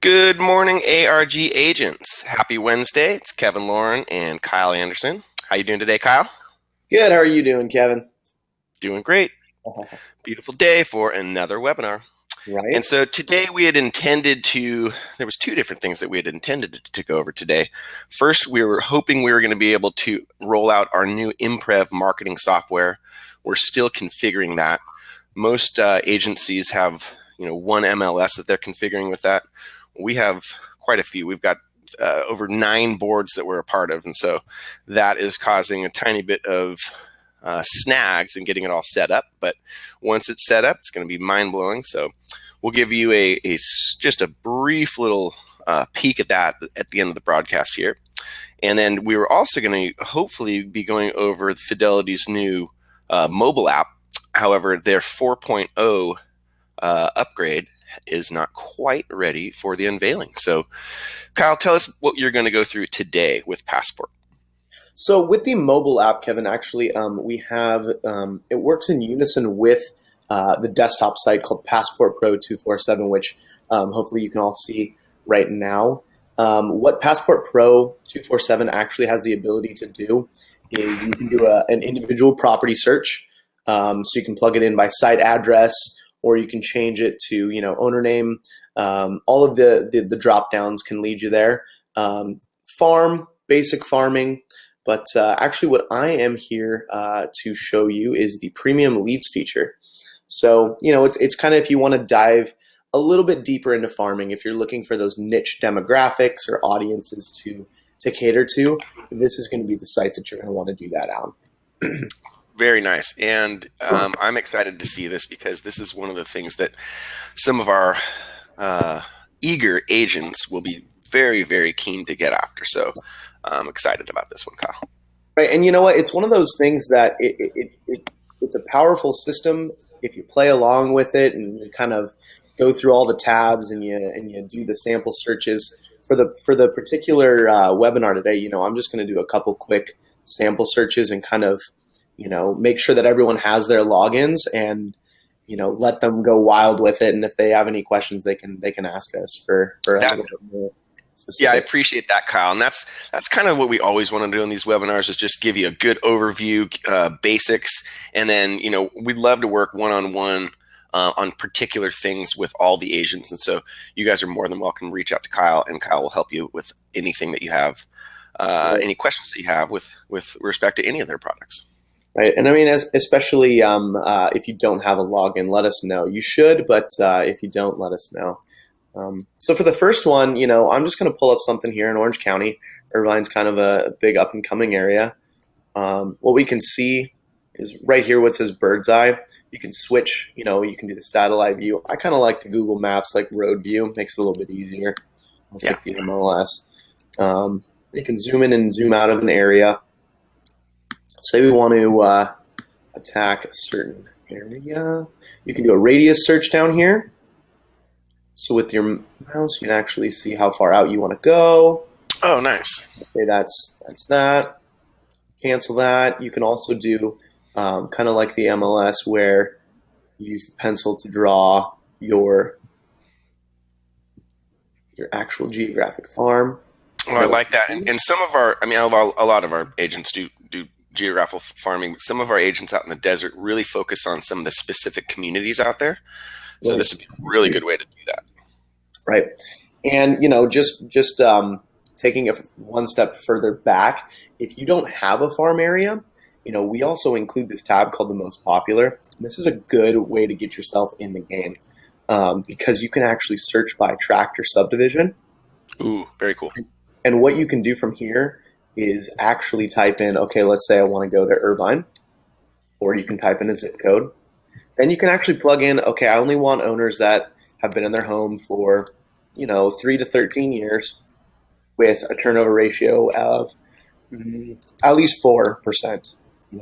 Good morning, ARG agents. Happy Wednesday. It's Kevin Laugharn and Kyle Anderson. How you doing today, Kyle? Good. How are you doing, Kevin? Doing great. Beautiful day for another webinar. Right. And so today we had intended to, there was two different things that we had intended to go over today. First, we were hoping we were going to be able to roll out our new Imprev marketing software. We're still configuring that. Most agencies have, one MLS that they're configuring with that. We have quite a few. We've got over 9 boards that we're a part of. And so that is causing a tiny bit of snags in getting it all set up. But once it's set up, it's going to be mind-blowing. So we'll give you just a brief little peek at that at the end of the broadcast here. And then we were also going to hopefully be going over Fidelity's new mobile app. However, their 4.0 upgrade is not quite ready for the unveiling. So, Kyle, tell us what you're going to go through today with Passport. So with the mobile app, Kevin, actually, we have, it works in unison with the desktop site called Passport Pro 247, which hopefully you can all see right now. What Passport Pro 247 actually has the ability to do is you can do an individual property search. So you can plug it in by site address, or you can change it to, owner name. All of the drop downs can lead you there. Farm, basic farming. But actually what I am here to show you is the Premium Leads feature. So, it's kind of if you want to dive a little bit deeper into farming, if you're looking for those niche demographics or audiences to cater to, this is going to be the site that you're going to want to do that on. Very nice. And I'm excited to see this because this is one of the things that some of our eager agents will be very, very keen to get after. So I'm excited about this one, Kyle. Right. And you know what? It's one of those things that it's a powerful system if you play along with it and you kind of go through all the tabs and you do the sample searches. For the particular webinar today, I'm just going to do a couple quick sample searches and kind of make sure that everyone has their logins and, let them go wild with it. And if they have any questions, they can ask us for a little bit more specific. Yeah, I appreciate that, Kyle. And that's kind of what we always want to do in these webinars is just give you a good overview, basics. And then, we'd love to work one-on-one on particular things with all the agents. And so you guys are more than welcome to reach out to Kyle, and Kyle will help you with anything that you have, any questions that you have with respect to any of their products. Right. And I mean, especially if you don't have a login, let us know. You should, but if you don't, let us know. So for the first one, I'm just going to pull up something here in Orange County. Irvine's kind of a big up and coming area. What we can see is right here what says bird's eye. You can switch, you can do the satellite view. I kind of like the Google Maps, like road view. Makes it a little bit easier. Almost like the MLS. You can zoom in and zoom out of an area. Say we want to attack a certain area. You can do a radius search down here. So with your mouse, you can actually see how far out you want to go. Oh, nice. Say that's that. Cancel that. You can also do kind of like the MLS where you use the pencil to draw your actual geographic farm. Oh, I like that. And some of our, a lot of our agents do geographical farming, but some of our agents out in the desert really focus on some of the specific communities out there. So this would be a really good way to do that. Right. And, just taking it one step further back, if you don't have a farm area, we also include this tab called the most popular. This is a good way to get yourself in the game because you can actually search by tract or subdivision. Ooh, very cool. And what you can do from here is actually type in, okay, let's say I want to go to Irvine, or you can type in a zip code. Then you can actually plug in, okay, I only want owners that have been in their home for, 3 to 13 years with a turnover ratio of at least 4%.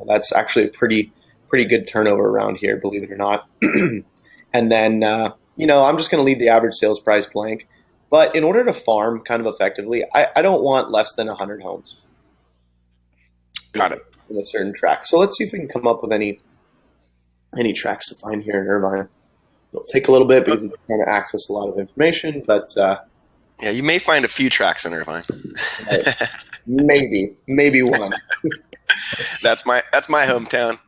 That's actually a pretty good turnover around here, believe it or not. And then, I'm just going to leave the average sales price blank. But in order to farm kind of effectively, I don't want less than 100 homes. Got it. In a certain track. So let's see if we can come up with any tracks to find here in Irvine. It'll take a little bit because it's trying to access a lot of information, but Yeah, you may find a few tracks in Irvine. Right. Maybe one. That's my hometown.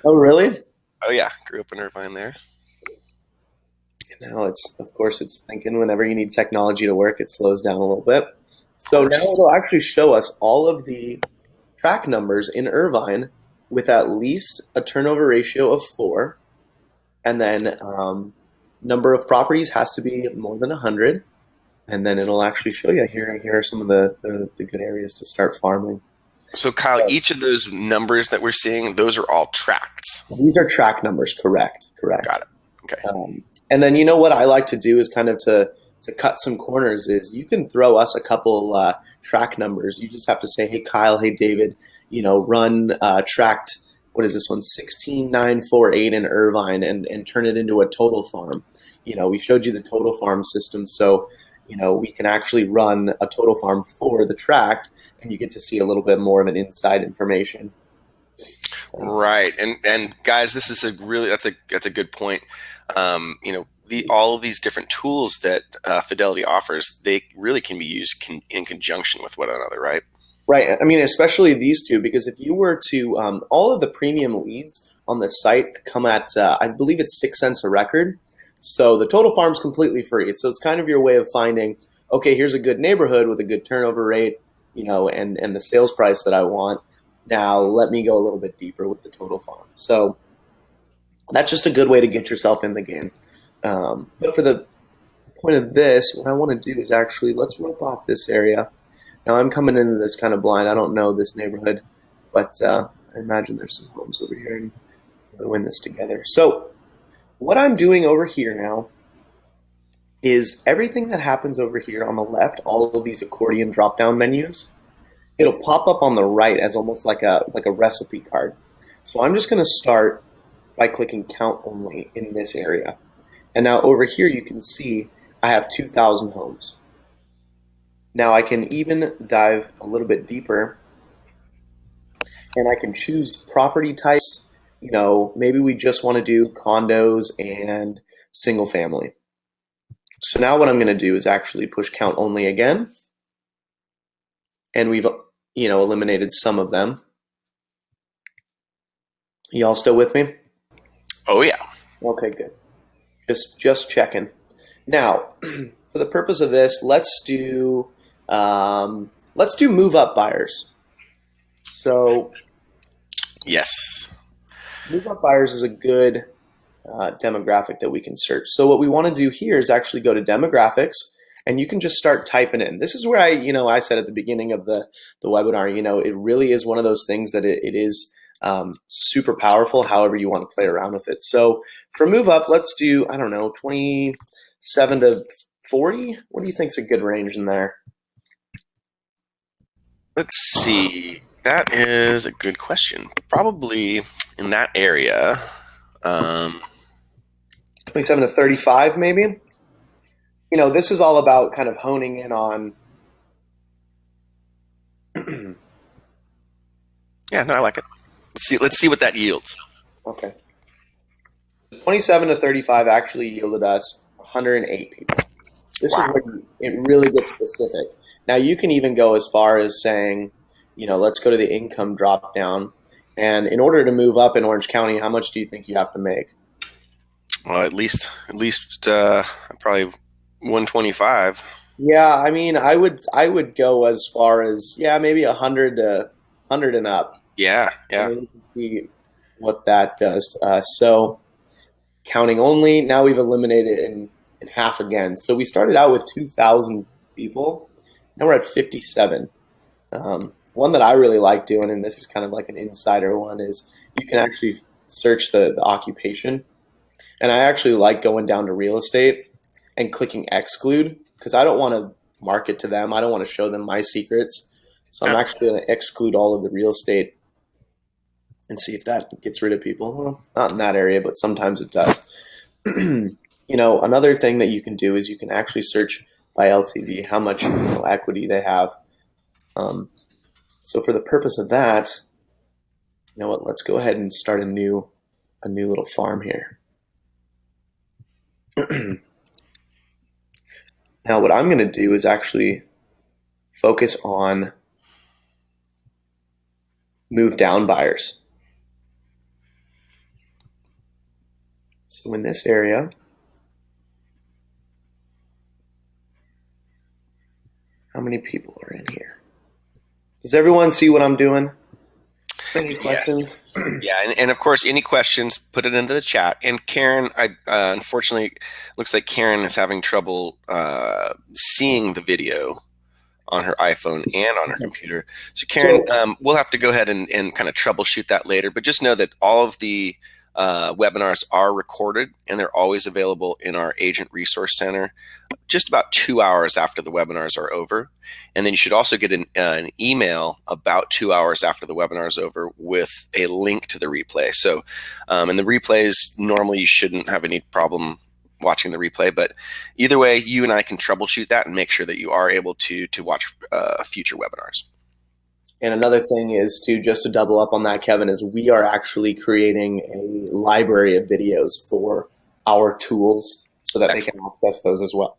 Oh, really? Oh yeah, grew up in Irvine there. Now of course, it's thinking whenever you need technology to work, it slows down a little bit. Of So now course. it'll actually show us all of the track numbers in Irvine with at least a turnover ratio of 4, and then number of properties has to be more than 100, and then it'll actually show you here are some of the good areas to start farming. So Kyle, So each of those numbers that we're seeing, those are all tracts. these are track numbers, correct? Got Correct. it. Okay. And then you know what I like to do is kind of to cut some corners is you can throw us a couple track numbers. You just have to say, hey Kyle, hey David, run tract. What is this one? 16948 in Irvine, and turn it into a total farm. We showed you the total farm system, so we can actually run a total farm for the tract, and you get to see a little bit more of an inside information. Right. And guys, this is that's a good point. All of these different tools that Fidelity offers, they really can be used in conjunction with one another, right? Right. I mean, especially these two, because if you were to, all of the premium leads on the site come at, I believe it's 6 cents a record. So the total farm's completely free. So it's kind of your way of finding, okay, here's a good neighborhood with a good turnover rate, and the sales price that I want. Now let me go a little bit deeper with the total farm. So that's just a good way to get yourself in the game. But for the point of this, what I want to do is actually, let's rope off this area. Now I'm coming into this kind of blind. I don't know this neighborhood, but I imagine there's some homes over here, and we'll win this together. So what I'm doing over here now is everything that happens over here on the left, all of these accordion drop-down menus, it'll pop up on the right as almost like a recipe card. So I'm just going to start by clicking count only in this area. And now over here you can see I have 2,000 homes. Now I can even dive a little bit deeper, and I can choose property types. Maybe we just want to do condos and single family. So now what I'm going to do is actually push count only again, and we've eliminated some of them. Y'all still with me? Oh yeah. Okay, good. Just checking. Now, for the purpose of this, let's do move up buyers. So Yes. move up buyers is a good demographic that we can search. So what we want to do here is actually go to demographics, and you can just start typing in. This is where I said at the beginning of the webinar, it really is one of those things that it is super powerful, however you want to play around with it. So for move up, let's do, I don't know, 27 to 40. What do you think's a good range in there? Let's see. That is a good question. Probably in that area. 27 to 35, maybe? This is all about kind of honing in on. Yeah, no, I like it. Let's see what that yields. Okay. 27 to 35 actually yielded us 108 people. This Wow. is where it really gets specific. Now you can even go as far as saying, let's go to the income drop down. And in order to move up in Orange County, how much do you think you have to make? Well, at least probably 125. Yeah, I mean, I would go as far as, yeah, maybe 100 to 100 and up. Yeah, And yeah. then you can see what that does to us. So counting only, now we've eliminated in half again. So we started out with 2,000 people. Now we're at 57. One that I really like doing, and this is kind of like an insider one, is you can actually search the occupation. And I actually like going down to real estate and clicking exclude, because I don't want to market to them. I don't want to show them my secrets. So I'm Yeah. actually going to exclude all of the real estate and see if that gets rid of people. Well, not in that area, but sometimes it does. Another thing that you can do is you can actually search by LTV how much equity they have. So for the purpose of that, you know what? Let's go ahead and start a new little farm here. Now what I'm going to do is actually focus on move down buyers. So in this area, how many people are in here? Does everyone see what I'm doing? Any questions? Yes. Yeah, and of course, any questions, put it into the chat. And Karen, I unfortunately, looks like Karen is having trouble seeing the video on her iPhone and on her computer. So Karen, we'll have to go ahead and kind of troubleshoot that later. But just know that all of the webinars are recorded and they're always available in our Agent Resource Center just about 2 hours after the webinars are over. And then you should also get an email about 2 hours after the webinar is over with a link to the replay. So, and the replays, normally you shouldn't have any problem watching the replay, but either way, you and I can troubleshoot that and make sure that you are able to watch future webinars. And another thing is just to double up on that, Kevin, is we are actually creating a library of videos for our tools so that they can access those as well.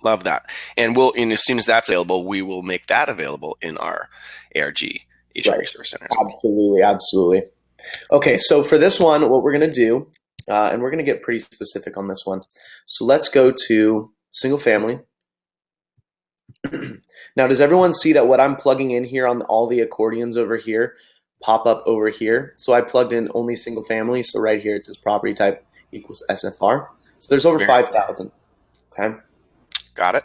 Love that. And as soon as that's available, we will make that available in our ARG Agent Resource Center. Absolutely, absolutely. Okay, so for this one, what we're going to do, and we're going to get pretty specific on this one. So let's go to single family. Now, does everyone see that what I'm plugging in here on all the accordions over here pop up over here? So I plugged in only single family. So right here it says property type equals SFR. So there's over 5,000. Okay. Got it.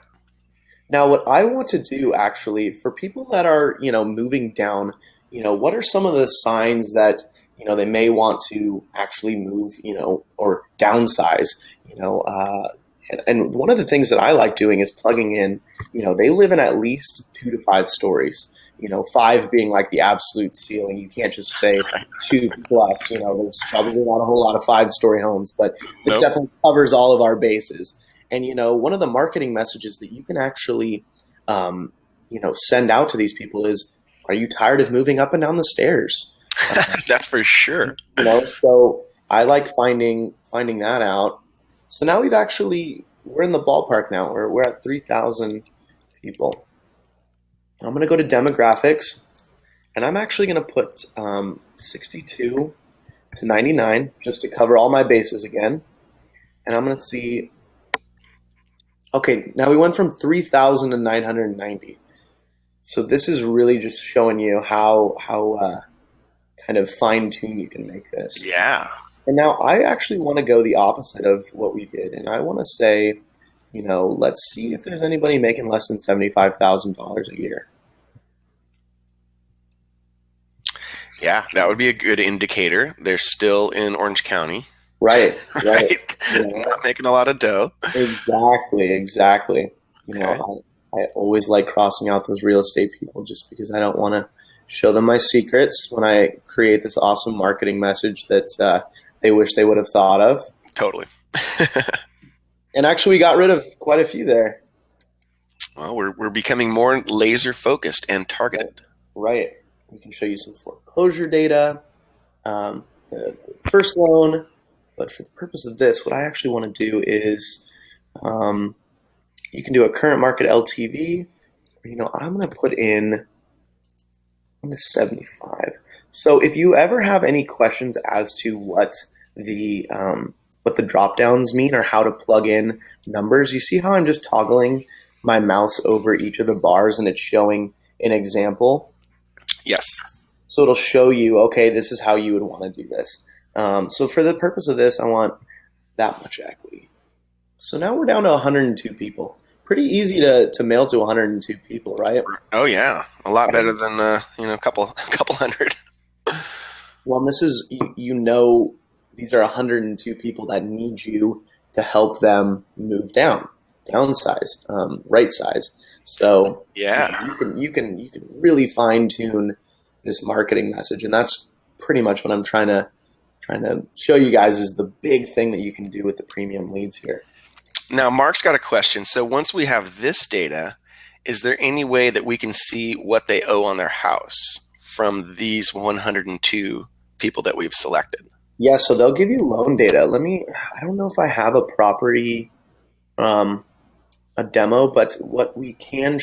Now, what I want to do actually for people that are, moving down, what are some of the signs that, they may want to actually move, or downsize, and one of the things that I like doing is plugging in, they live in at least 2 to 5 stories, 5 being like the absolute ceiling. You can't just say 2 plus, there's probably not a whole lot of 5-story homes, but this definitely covers all of our bases. And, one of the marketing messages that you can actually, send out to these people is, are you tired of moving up and down the stairs? That's for sure. So I like finding that out. So now we're in the ballpark now. We're at 3,000 people. I'm going to go to demographics, and I'm actually going to put 62 to 99 just to cover all my bases again. And I'm going to see, okay, now we went from 3,000 to 990. So this is really just showing you how kind of fine-tune you can make this. Yeah. And now I actually want to go the opposite of what we did. And I want to say, let's see if there's anybody making less than $75,000 a year. Yeah, that would be a good indicator. They're still in Orange County. Right. Not making a lot of dough. Exactly. Okay. I always like crossing out those real estate people just because I don't want to show them my secrets when I create this awesome marketing message that they wish they would have thought of. Totally. And actually, we got rid of quite a few there. Well, we're becoming more laser focused and targeted. Right. We can show you some foreclosure data, the first loan. But for the purpose of this, what I actually want to do is you can do a current market LTV. I'm going to put in the 75. So if you ever have any questions as to what the drop downs mean or how to plug in numbers, you see how I'm just toggling my mouse over each of the bars and it's showing an example? Yes. So it'll show you, okay, this is how you would want to do this. So for the purpose of this, I want that much equity. So now we're down to 102 people. Pretty easy to mail to 102 people, right? Oh yeah, a lot better than a couple hundred. Well, and this is these are 102 people that need you to help them move downsize, right size. So yeah, you can really fine tune this marketing message, and that's pretty much what I'm trying to show you guys is the big thing that you can do with the premium leads here. Now, Mark's got a question. So once we have this data, is there any way that we can see what they owe on their house from these 102 people that we've selected? Yeah, so they'll give you loan data. I don't know if I have a property. a demo, but what we can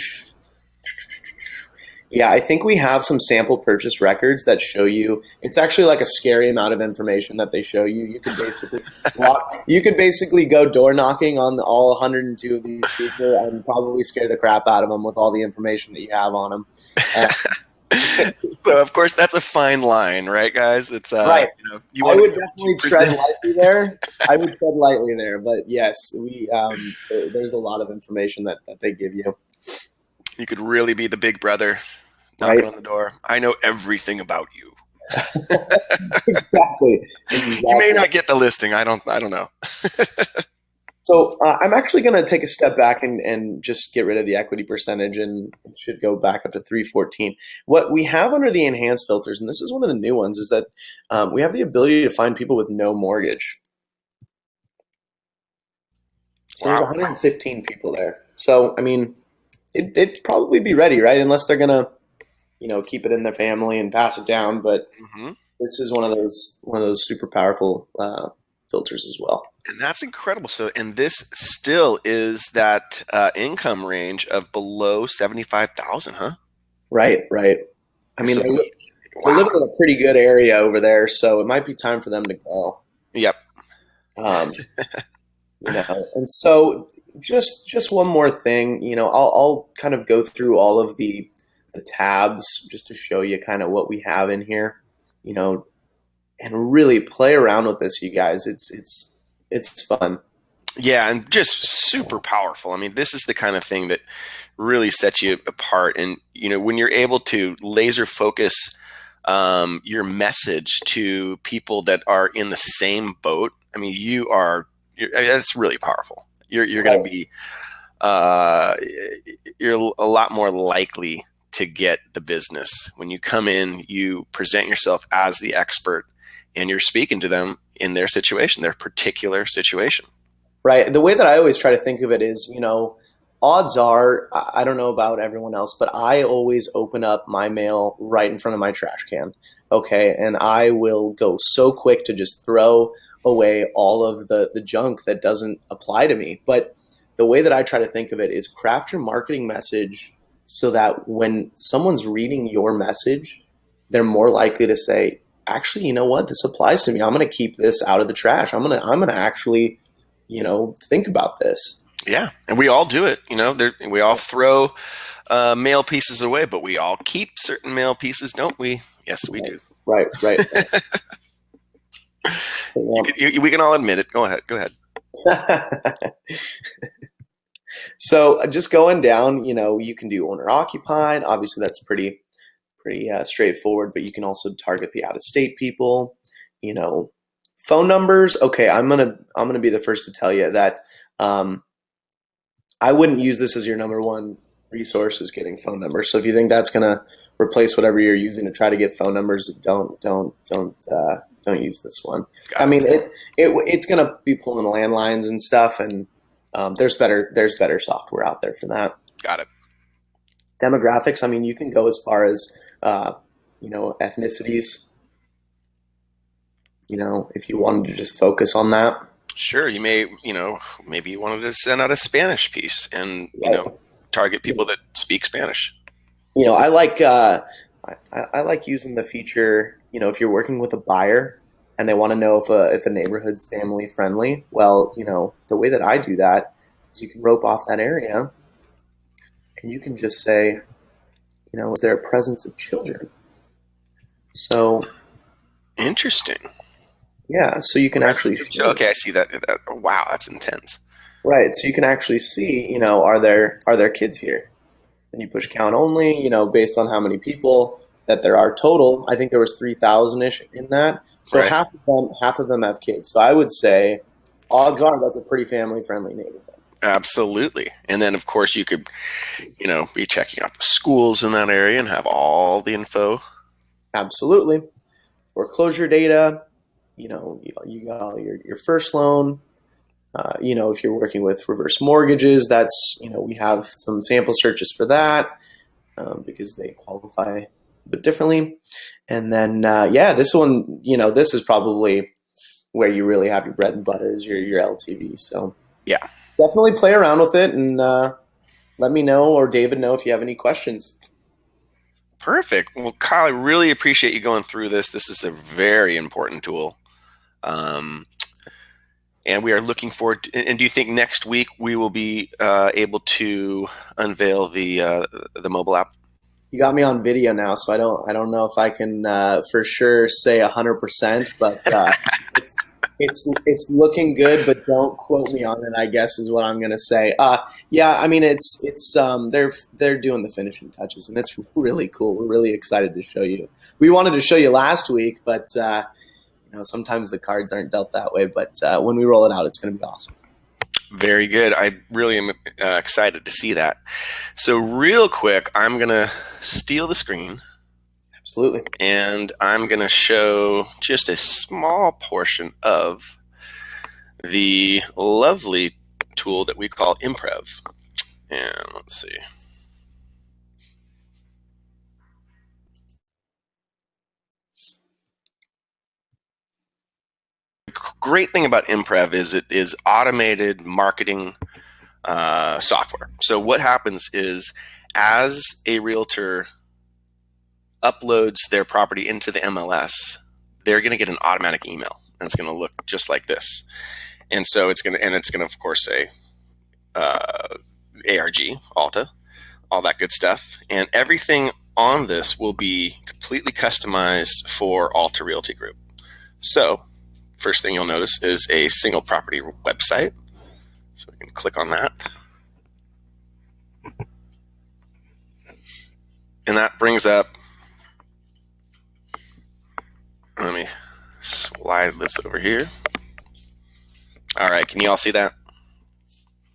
yeah, I think we have some sample purchase records that show you. It's actually like a scary amount of information that they show you. You could basically go door knocking on all 102 of these people and probably scare the crap out of them with all the information that you have on them. So of course that's a fine line, right, guys? It's Right. you I want would to definitely tread present. lightly there. I would tread lightly there, but yes, there's a lot of information that they give you. You could really be the big brother knocking Right. on the door. I know everything about you. Exactly. You may Exactly. not get the listing. I don't know. So I'm actually going to take a step back and just get rid of the equity percentage, and it should go back up to 314. What we have under the enhanced filters, and this is one of the new ones, is that we have the ability to find people with no mortgage. So there's Wow. 115 people there. So I mean, it'd probably be ready, right? Unless they're gonna, keep it in their family and pass it down. But Hmm. this is one of those super powerful filters as well. And that's incredible. So, and this still is that income range of below 75,000, huh? Right, right. I mean, So, they're wow. living in a pretty good area over there, so it might be time for them to go. Yep. Um, and so just one more thing, I'll kind of go through all of the tabs just to show you kind of what we have in here, you know, and really play around with this, you guys. It's fun. Yeah, and just super powerful. I mean, this is the kind of thing that really sets you apart. And when you're able to laser focus your message to people that are in the same boat, I mean, that's really powerful. You're going to Right. be you're a lot more likely to get the business when you come in. You present yourself as the expert, and you're speaking to them in their situation, their particular situation. Right. The way that I always try to think of it is, odds are, I don't know about everyone else, but I always open up my mail right in front of my trash can. Okay. And I will go so quick to just throw away all of the junk that doesn't apply to me. But the way that I try to think of it is craft your marketing message so that when someone's reading your message, they're more likely to say, actually, you know what? This applies to me. I'm going to keep this out of the trash. I'm going to actually think about this. Yeah, and we all do it. We all throw mail pieces away, but we all keep certain mail pieces, don't we? Yes, we do. Right, right. We can all admit it. Go ahead. Go ahead. So just going down, you can do owner occupied. Obviously, that's pretty straightforward. But you can also target the out of state people. Phone numbers. Okay, I'm gonna be the first to tell you that I wouldn't use this as your number one resource, is getting phone numbers. So if you think that's gonna replace whatever you're using to try to get phone numbers, don't use this one. I mean, it's gonna be pulling landlines and stuff, and there's better software out there for that. Got it. Demographics. I mean, you can go as far as ethnicities. If you wanted to just focus on that. Sure. You may, maybe you wanted to send out a Spanish piece and, Right. target people that speak Spanish. I like using the feature. If you're working with a buyer and they want to know if a neighborhood's family friendly, well, the way that I do that is you can rope off that area and you can just say, is there a presence of children? So Interesting. yeah, so you can actually see, Okay, I see that. Wow, that's intense. right. So you can actually see, are there kids here? And you push count only, based on how many people that there are total. I think there was 3,000 ish in that. So Right. half of them have kids. So I would say odds are that's a pretty family friendly neighborhood. Absolutely. And then, of course, you could, be checking out the schools in that area and have all the info. Absolutely. Foreclosure data, you got all your first loan. If you're working with reverse mortgages, that's, we have some sample searches for that because they qualify a bit differently. And then, this one, this is probably where you really have your bread and butter is your LTV. So Yeah. definitely play around with it and let me know or David know if you have any questions. Perfect. Well, Kyle, I really appreciate you going through this. This is a very important tool. Um, and we are looking forward to, and do you think next week we will be able to unveil the mobile app? You got me on video now, so I don't know if I can for sure say 100%, but it's looking good. But don't quote me on it, I guess is what I'm gonna say. Yeah, I mean they're doing the finishing touches, and it's really cool. We're really excited to show you. We wanted to show you last week, but sometimes the cards aren't dealt that way. But when we roll it out, it's gonna be awesome. Very good. I really am excited to see that. So real quick, I'm going to steal the screen. Absolutely. And I'm going to show just a small portion of the lovely tool that we call Imprev. And let's see. Great thing about Imprev is it is automated marketing software. So what happens is as a realtor uploads their property into the MLS, they're going to get an automatic email, and it's going to look just like this. And so it's going to, of course, say ARG, Alta, all that good stuff. And everything on this will be completely customized for Alta Realty Group. So first thing you'll notice is a single property website. So we can click on that. And that brings up, let me slide this over here. All right, can you all see that?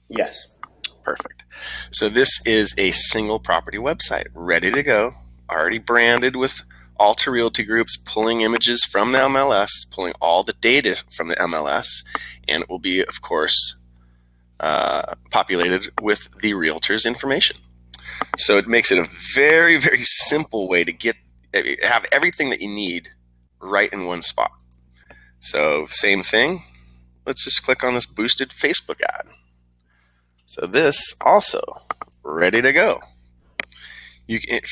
Yes. Perfect. So this is a single property website, ready to go, already branded with Alta Realty Groups, pulling images from the MLS, pulling all the data from the MLS, and it will be, of course, populated with the realtor's information. So it makes it a very, very simple way to have everything that you need right in one spot. So same thing. Let's just click on this boosted Facebook ad. So this also ready to go.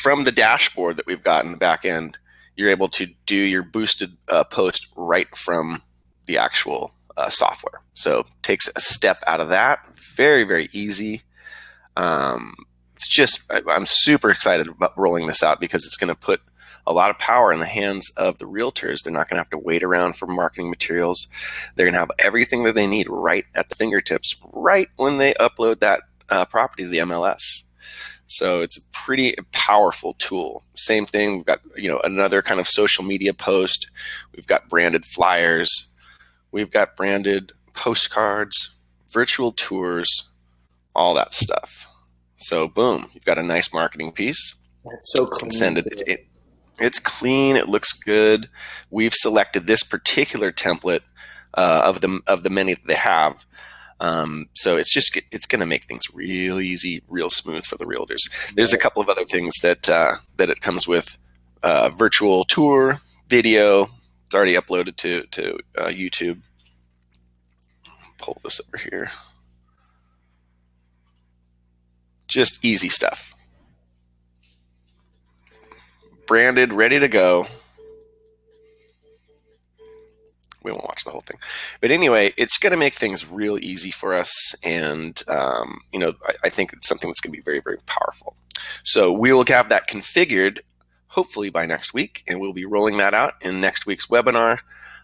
From the dashboard that we've got in the back end, you're able to do your boosted post right from the actual software. So takes a step out of that. Very, very easy. It's just, I'm super excited about rolling this out because it's going to put a lot of power in the hands of the realtors. They're not going to have to wait around for marketing materials. They're going to have everything that they need right at the fingertips, right when they upload that property to the MLS. So it's a pretty powerful tool. Same thing, we've got another kind of social media post. We've got branded flyers. We've got branded postcards, virtual tours, all that stuff. So boom, you've got a nice marketing piece. That's so clean. Send it. It's clean. It looks good. We've selected this particular template of the many that they have. So it's going to make things real easy, real smooth for the realtors. There's a couple of other things that it comes with: virtual tour, video. It's already uploaded to YouTube. Pull this over here. Just easy stuff. Branded, ready to go. We won't watch the whole thing. But anyway, it's going to make things real easy for us. And, I think it's something that's going to be very, very powerful. So we will have that configured hopefully by next week. And we'll be rolling that out in next week's webinar.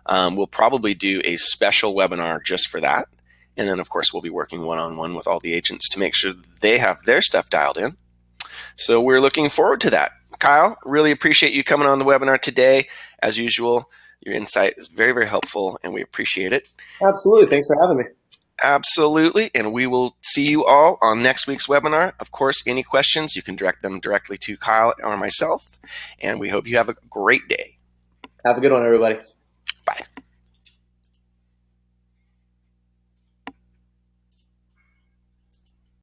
We'll probably do a special webinar just for that. And then, of course, we'll be working one-on-one with all the agents to make sure they have their stuff dialed in. So we're looking forward to that. Kyle, really appreciate you coming on the webinar today. As usual, your insight is very, very helpful, and we appreciate it. Absolutely. Thanks for having me. Absolutely. And we will see you all on next week's webinar. Of course, any questions, you can direct them directly to Kyle or myself. And we hope you have a great day. Have a good one, everybody. Bye.